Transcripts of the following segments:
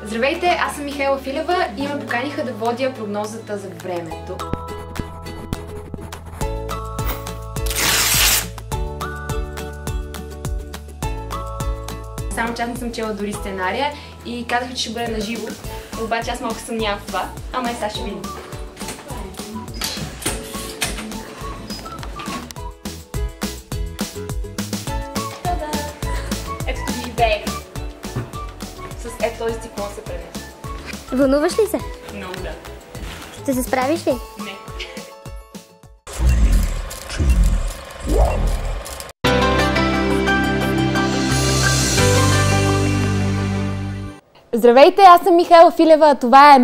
Здравейте, аз съм Михайла Филева и ме поканиха да водя прогнозата за времето. Само че аз не съм чела дори сценария и казаха, че ще бъде на живо. Обаче аз малко съмнявам в това. Ама сега ще видим. Ето ви идея. С ето този циклон се пренесе. Вълнуваш ли се? Много да. Ще се справиш ли? Не. Здравейте, аз съм Михайла Филева, а това е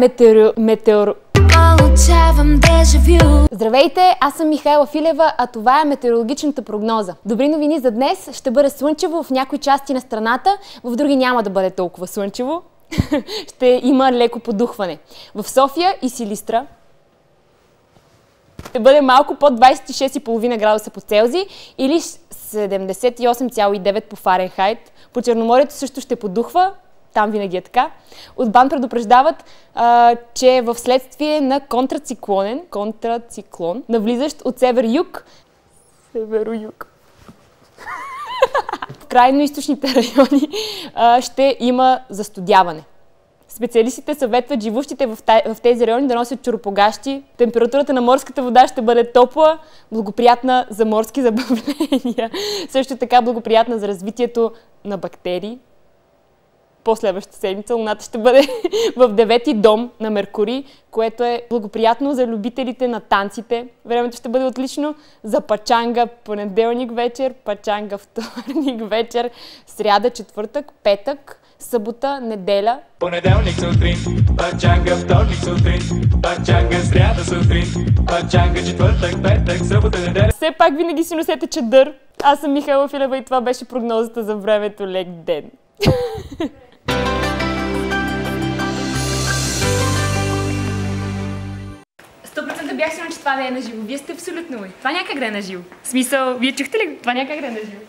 Здравейте, аз съм Михайла Филева, а това е метеорологичната прогноза. Добри новини за днес. Ще бъде слънчево в някои части на страната, в други няма да бъде толкова слънчево. Ще има леко подухване. В София и Силистра ще бъде малко под 26,5 градуса по Целзий или 78,9 по Фаренхайт. По Черноморието също ще подухва. Там винаги е така. От БАН предупреждават, че в следствие на контрациклон, навлизащ от север-юг, северо-юг, в крайно-източните райони ще има застудяване. Специалистите съветват живущите в тези райони да носят чоропогащи. Температурата на морската вода ще бъде топла, благоприятна за морски забавления. Също така благоприятна за развитието на бактерии. Последващата седмица Луната ще бъде в 9-ти дом на Меркурий, което е благоприятно за любителите на танците. Времето ще бъде отлично за пачанга понеделник вечер, пачанга вторник вечер, сряда, четвъртък, петък, събота, неделя. Понеделник сутрин, пачанга вторник сутрин, пачанга сряда сутрин, пачанга четвъртък, петък, събота, неделя. Все пак винаги си носете чадър. Аз съм Михайла Филева и това беше прогнозата за времето. Лек ден! 100% бях сигурна, че това не е на живо. Вие сте абсолютно. Това някак да е на живо. В смисъл, вие чухте ли? Това някак да е на живо.